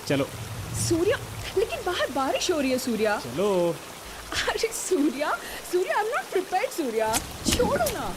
चलो सूर्या, लेकिन बाहर बारिश हो रही है सूर्या। चलो। अरे Surya, Surya I am not prepared Surya, छोड़ो ना।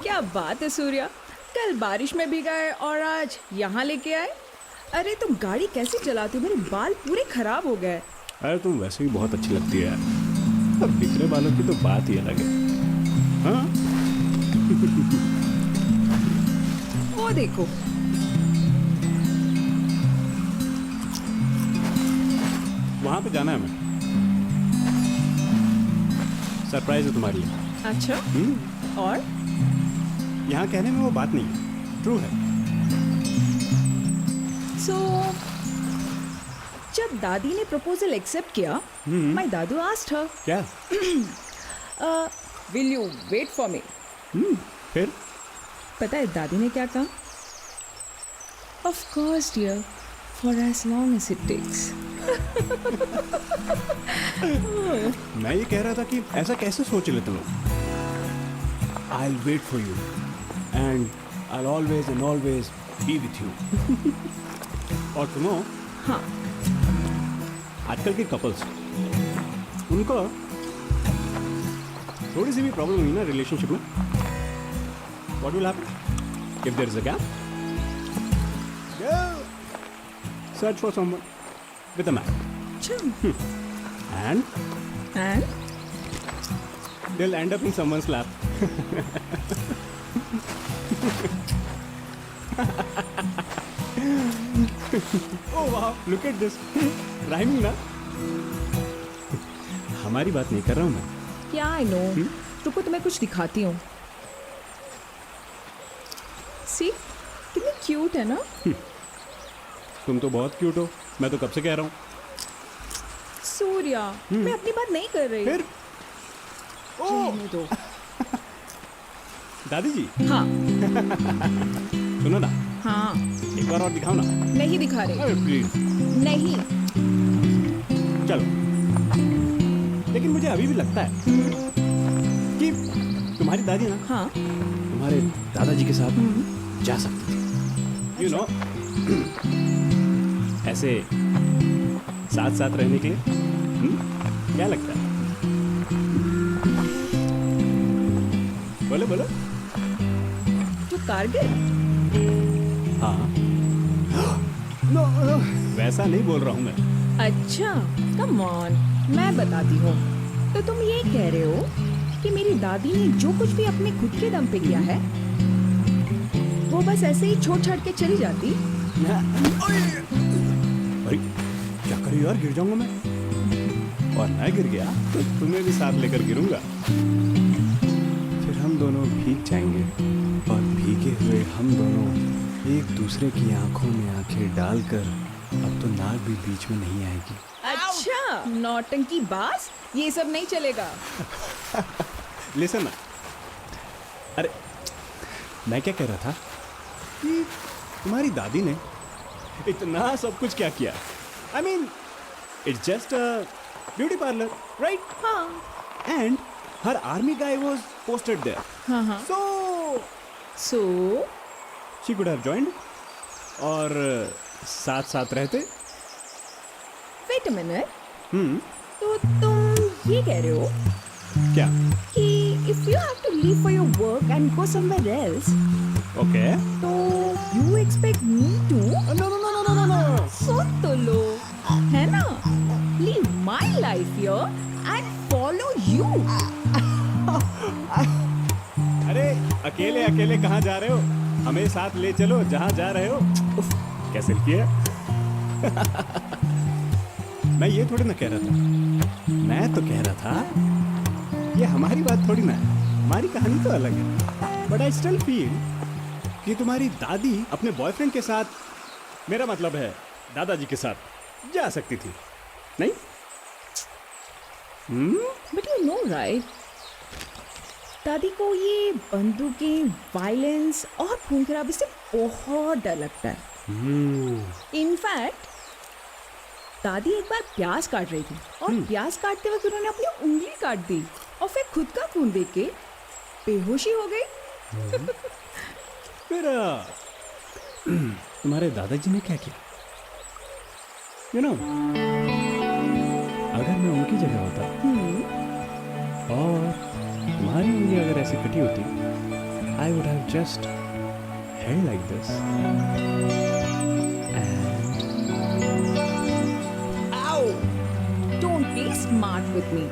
क्या बात है सूर्या, कल बारिश में भीगा और आज यहाँ लेके आए। अरे तुम गाड़ी कैसे चलाते हो, मेरे बाल पूरे खराब हो गए। अरे तुम वैसे भी बहुत अच्छी लगती है यार। अब बिखरे बालों की तो बात ही अलग है। हाँ वो देखो, वहाँ पे जाना है हमें, सरप्राइज है तुम्हारे लिए। अच्छा और यहाँ कहने में वो बात नहीं है, ट्रू है। सो जब दादी ने प्रपोजल एक्सेप्ट किया, माय दादू आस्क्ड हर, क्या? Will you wait for me. फिर पता है दादी ने क्या कहा? Of course dear, for as long as it takes. मैं ये कह रहा था कि ऐसा कैसे सोच लेते लोग। I will wait for you and I will always and always be with you. और सुनो, हाँ, आजकल के कपल्स, उनको थोड़ी सी भी प्रॉब्लम हुई ना रिलेशनशिप में, what will happen if there is a gap? Search for someone with a man and they'll end up in someone's lap. Oh वाह, लुक एट दिस, राइमिंग ना। हमारी बात नहीं कर रहा हूँ मैं। क्या आई नो। रुको तुम्हें कुछ दिखाती हूँ। सी कितनी क्यूट है ना। तुम तो बहुत क्यूट हो, मैं तो कब से कह रहा हूँ। सूर्या मैं अपनी बात नहीं कर रही। फिर रहने दो। दादी जी, हाँ सुनो ना, हाँ एक बार और दिखाओ ना। नहीं दिखा रही। अरे प्लीज, नहीं। चलो। लेकिन मुझे अभी भी लगता है कि तुम्हारी दादी ना हाँ तुम्हारे दादाजी के साथ जा सकती थी, यू नो, ऐसे साथ साथ रहने के लिए। क्या लगता है? बोलो बोलो। तो कारगिल। हाँ। नो, नो, वैसा नहीं बोल रहा हूँ मैं। अच्छा कम ऑन, मैं बताती हूँ। तो तुम ये कह रहे हो कि मेरी दादी ने जो कुछ भी अपने खुद के दम पे किया है वो बस ऐसे ही छोड़ छाड़ के चली जाती। अरे क्या करूँ यार, गिर जाऊंगा मैं। और मैं गिर गया तो तुम्हें भी साथ लेकर गिरूंगा। फिर हम दोनों भीग जाएंगे और भीगे हुए हम दोनों एक दूसरे की आंखों में आंखें डालकर अब तो नाक भी बीच में नहीं आएगी। अच्छा नौटंकी बाज, ये सब नहीं चलेगा। लिसन ना, अरे मैं क्या कह रहा था कि तुम्हारी दादी ने इतना सब कुछ क्या किया। I mean it's just a beauty parlour, right? हाँ and her army guy was posted there, हाँ हाँ। So so she could have joined और साथ साथ रहते। Wait a minute. हम्म, तो तुम ये कह रहे हो क्या? कि if you have to leave for your work and go somewhere else, okay. तो you expect me to no no no no no no no. सुन तो लो, है ना, leave my life here and follow you. अरे अकेले अकेले कहाँ जा रहे हो? हमें साथ ले चलो जहाँ जा रहे हो। उफ, कैसे किया? मैं ये थोड़ी ना कह रहा था, मैं तो कह रहा था ये हमारी बात थोड़ी ना है, हमारी कहानी तो अलग है। बट आई स्टिल फील कि तुम्हारी दादी अपने बॉयफ्रेंड के साथ, मेरा मतलब है दादाजी के साथ जा सकती थी, नहीं? बट यू नो राइट, दादी को ये बंदूकें, वायलेंस और खून खराबे से बहुत डर लगता है। इनफैक्ट दादी एक बार प्याज काट रही थी और प्याज काटते वक्त उन्होंने अपनी उंगली काट दी और फिर खुद का खून देख के बेहोशी हो गई। फिर तुम्हारे दादाजी ने क्या किया? यू नो, अगर मैं उनकी जगह होता और तुम्हारी उंगली अगर ऐसे कटी होती, I would have just held like this and आओ, don't be smart with me.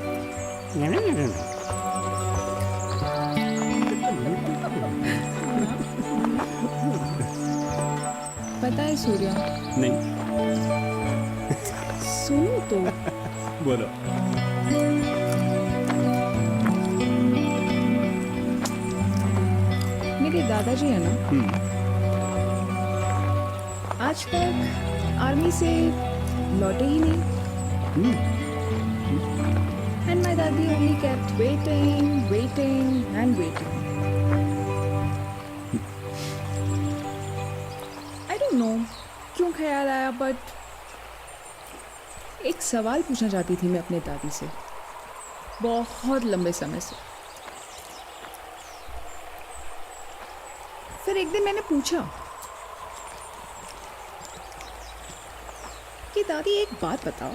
पता है सूर्या, नहीं। सुनो तो। बोलो। मेरे दादाजी है ना, आज तक आर्मी से लौटे ही नहीं। एंड माय दादी only kept waiting waiting and waiting. I don't know क्यों ख्याल आया, बट एक सवाल पूछना चाहती थी मैं अपने दादी से बहुत लंबे समय से। फिर एक दिन मैंने पूछा कि दादी एक बात बताओ,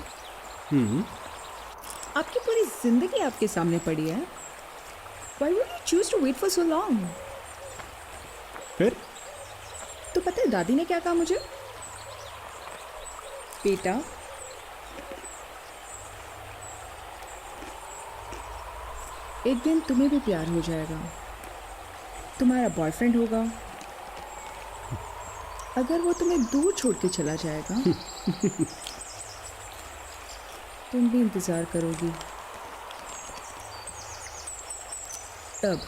आपकी पूरी जिंदगी आपके सामने पड़ी है, why would you choose to wait for so long? फिर तो पता है दादी ने क्या कहा मुझे? बेटा, एक दिन तुम्हें भी प्यार हो जाएगा, तुम्हारा बॉयफ्रेंड होगा अगर वो तुम्हें दूर छोड़ के चला जाएगा तुम भी इंतजार करोगी। तब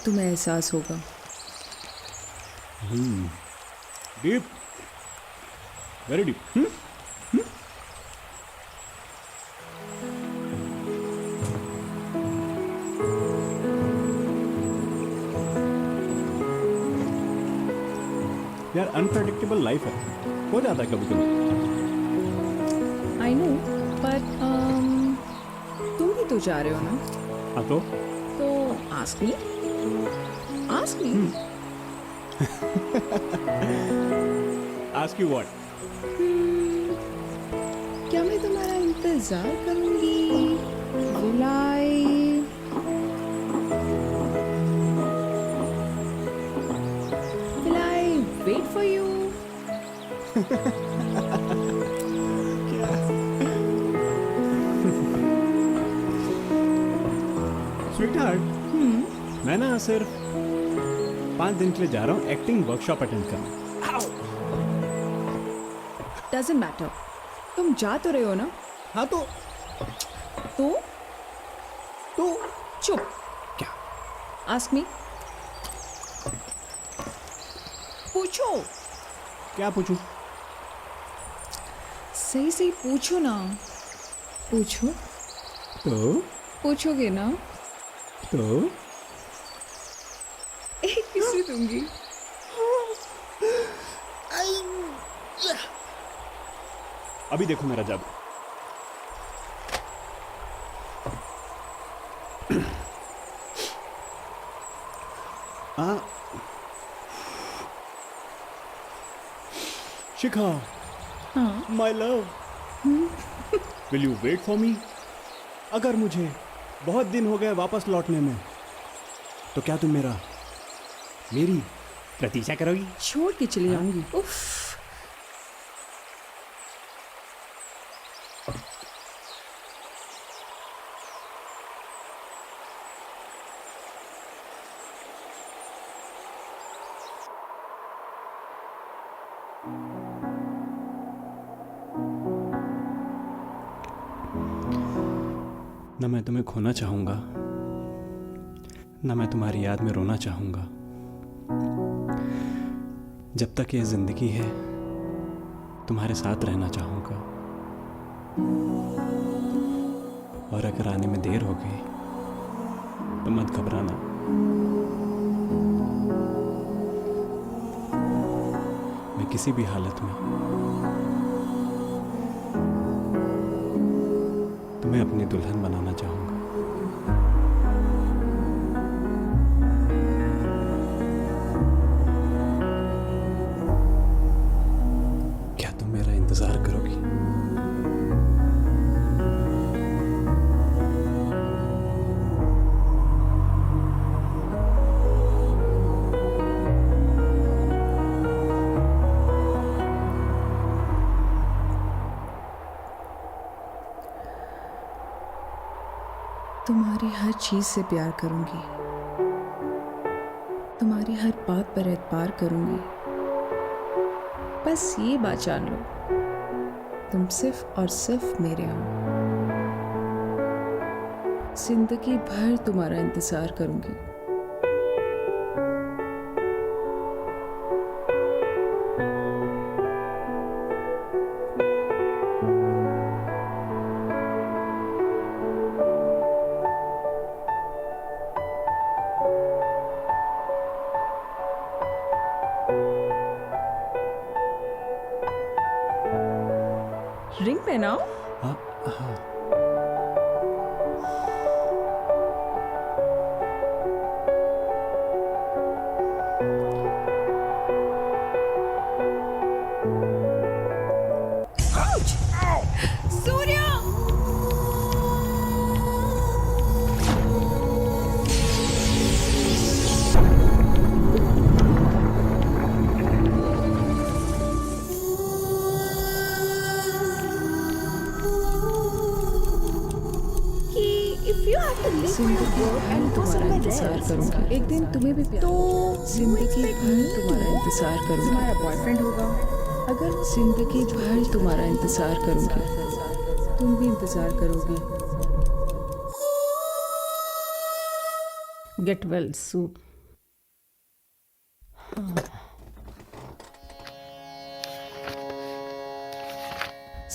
तुम्हें एहसास होगा। Deep, very deep. यार अनप्रेडिक्टेबल लाइफ है, हो जाता है कभी कभी। आई नो, बट तुम भी तो जा रहे हो ना, हाँ तो ask me. Ask you what? क्या मैं तुम्हारा इंतजार करूंगी? Will I wait for you? Sweetheart, मैं ना सिर्फ 5 दिन के लिए जा रहा हूँ एक्टिंग वर्कशॉप अटेंड करने। Doesn't matter. तुम जा तो रहे हो ना? हाँ तो चुप। क्या? Ask me. पूछो। क्या पूछूं? सही सही पूछो ना। पूछो। तो पूछोगे ना? एक किसी दूंगी। अभी देखो मेरा जादू। शिखा, हाँ। My love, will you wait for me? अगर मुझे बहुत दिन हो गए वापस लौटने में, तो क्या तुम मेरी प्रतीक्षा करोगी? छोड़ के चली जाऊंगी। उफ। न मैं तुम्हें खोना चाहूंगा, न मैं तुम्हारी याद में रोना चाहूंगा। जब तक ये जिंदगी है तुम्हारे साथ रहना चाहूंगा। और अगर आने में देर हो गई तो मत घबराना। मैं किसी भी हालत में तुम्हें अपनी दुल्हन बनाना चाहूंगा। क्या तुम मेरा इंतजार करोगी? तुम्हारी हर चीज से प्यार करूंगी, तुम्हारी हर बात पर एतबार करूंगी। बस ये बात जान लो, तुम सिर्फ और सिर्फ मेरे हो। जिंदगी भर तुम्हारा इंतजार करूंगी। रिंग पहनाओ। हाँ हाँ। सूर्य! If you have to जिंदगी भर तुम्हारा इंतजार करूंगी, एक दिन तुम्हें भी तो जिंदगी भर तुम्हारा इंतजार करूंगी, तुम्हारा बॉयफ्रेंड होगा। अगर जिंदगी भर तुम्हारा इंतजार करूंगी, तुम भी इंतजार करोगी। Get well soon.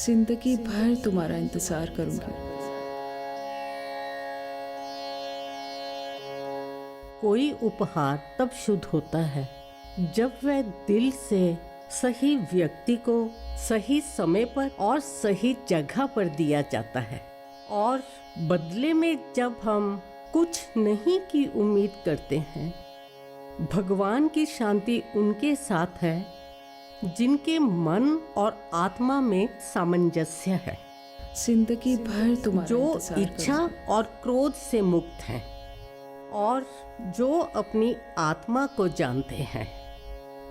जिंदगी भर तुम्हारा इंतजार करूंगी। कोई उपहार तब शुद्ध होता है जब वह दिल से सही व्यक्ति को सही समय पर और सही जगह पर दिया जाता है, और बदले में जब हम कुछ नहीं की उम्मीद करते हैं। भगवान की शांति उनके साथ है जिनके मन और आत्मा में सामंजस्य है, जिंदगी भर तुम्हारा जो इंतजार इच्छा करूंगी। और क्रोध से मुक्त हैं और जो अपनी आत्मा को जानते हैं।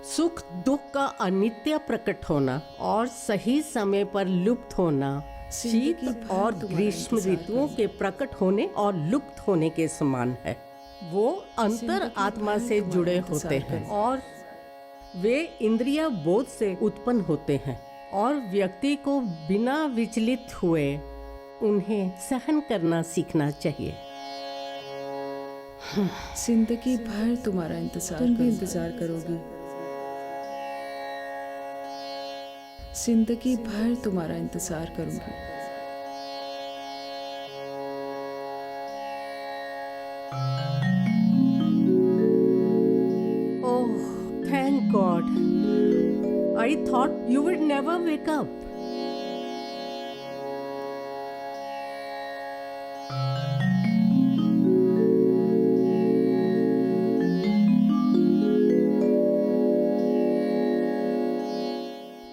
सुख दुख का अनित्य प्रकट होना और सही समय पर लुप्त होना शीत जिंदगी भर और तुम्हारा ग्रीष्म इंतजार ऋतुओं के प्रकट होने और लुप्त होने के समान है। वो अंतर जिंदगी आत्मा भर से तुम्हारा जुड़े इंतजार होते हैं करूंगी। और वे इंद्रिय बोध से उत्पन्न होते हैं, और व्यक्ति को बिना विचलित हुए उन्हें सहन करना सीखना चाहिए। जिंदगी भर तुम्हारा इंतजार, तुम भी इंतजार करोगी। जिंदगी भर तुम्हारा इंतजार करूंगी। Oh, thank God. I thought you would never wake up.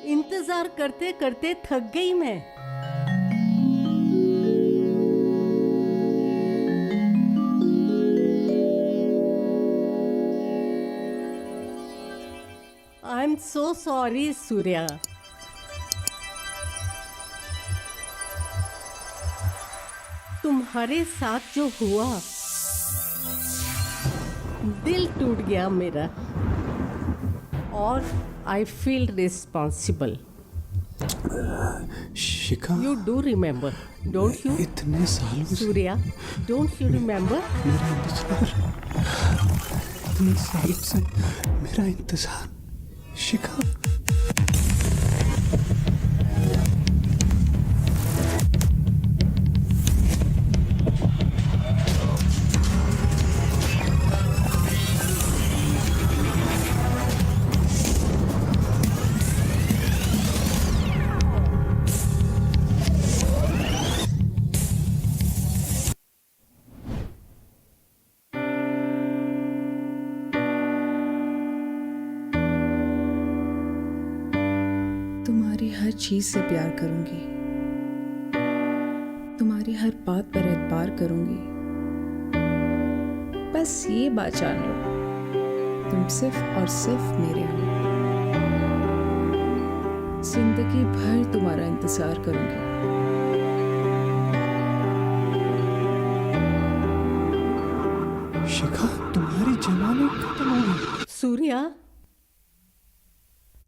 इंतजार करते करते थक गई मैं। I'm so sorry, Surya. तुम्हारे साथ जो हुआ, दिल टूट गया मेरा, और I feel responsible. Shikha, You do remember, don't you? इतने सालों से सूर्या, don't you remember? मेरा इंतजार, इतने सालों से मेरा इंतजार। शिखा, तुम्हारी हर चीज से प्यार करूंगी, तुम्हारी हर बात पर एतबार करूंगी। बस ये बात जान लो, तुम सिर्फ और सिर्फ मेरे हो। जिंदगी भर तुम्हारा इंतजार करूंगी। शिखा, तुम्हारी जवानी खत्म हो गई। सूर्या,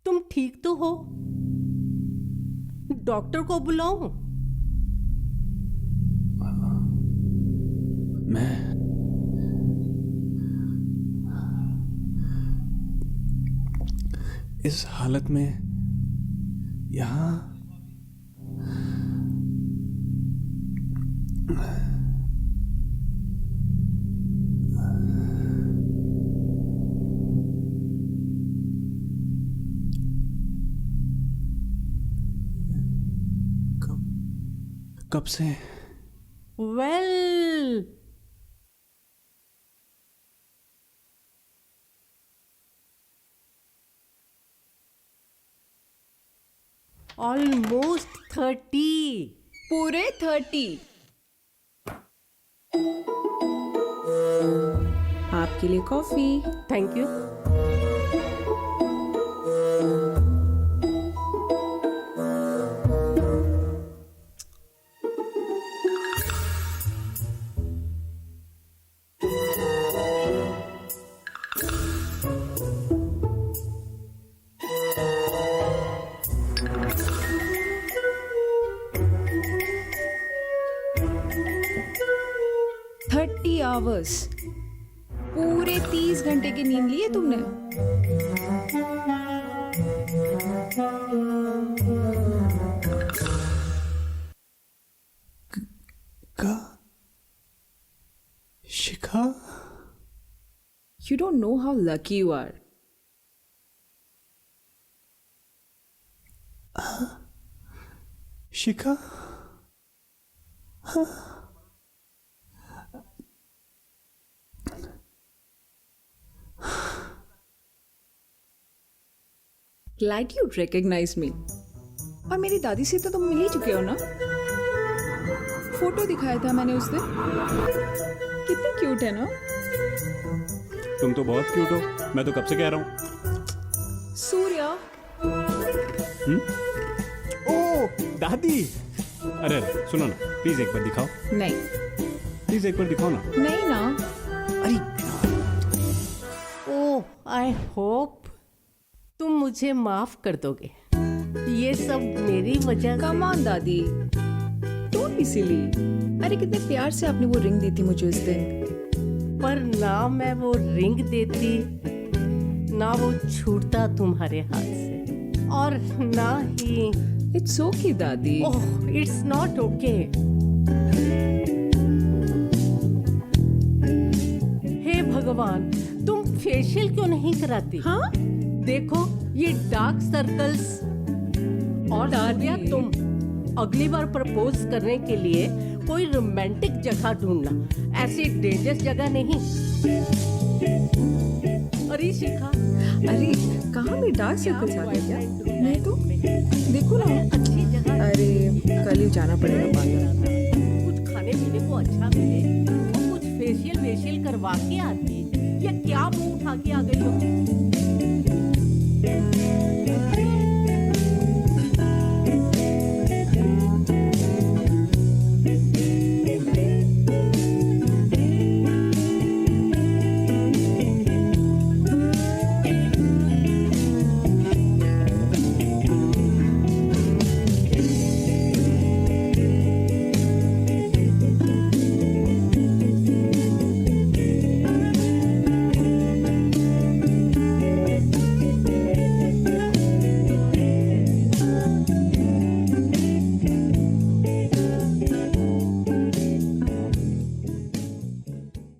तुम ठीक तो हो? डॉक्टर को बुलाऊं? मैं इस हालत में यहाँ कब से? Well, almost 30। पूरे 30। आपके लिए कॉफी। Thank you. आवर्स, पूरे 30 घंटे की नींद ली है तुमने? का शिखा, You don't know how lucky you are. Shikha, Glad you recognize me. और मेरी दादी से तो तुम मिल ही चुके हो ना? फोटो दिखाया था मैंने उस दिन। कितनी क्यूट है ना? तुम तो बहुत क्यूट हो, मैं तो कब से कह रहा हूँ। सूर्या। ओ दादी, अरे सुनो ना, प्लीज एक बार दिखाओ, नहीं, प्लीज एक बार दिखाओ ना। नहीं ना। अरे ओह, आई होप तुम मुझे माफ कर दोगे। ये सब मेरी वजह से। कम ऑन दादी, डोंट बी सिली। अरे कितने प्यार से आपने वो रिंग दी थी मुझे उस दिन। पर ना मैं वो रिंग देती, ना वो छूटता तुम्हारे हाथ से, और ना ही। इट्स ओके दादी। ओह, इट्स नॉट ओके। हे भगवान, तुम फेशियल क्यों नहीं कराती? हाँ? देखो ये डार्क सर्कल्स। और सूर्या, तुम अगली बार प्रपोज करने के लिए कोई रोमांटिक जगह ढूंढना, ऐसी डेंजरस जगह नहीं। अरे शिखा, अरे कहाँ में डार्क सर्कल्स आ गए क्या? नहीं तो देखो ना। अच्छी जगह। अरे कल ही जाना पड़ेगा पार्लर। कुछ खाने पीने को अच्छा मिले और कुछ फेशियल वेशियल करवा के आती, या क्या मुंह उठा के आ गई हो?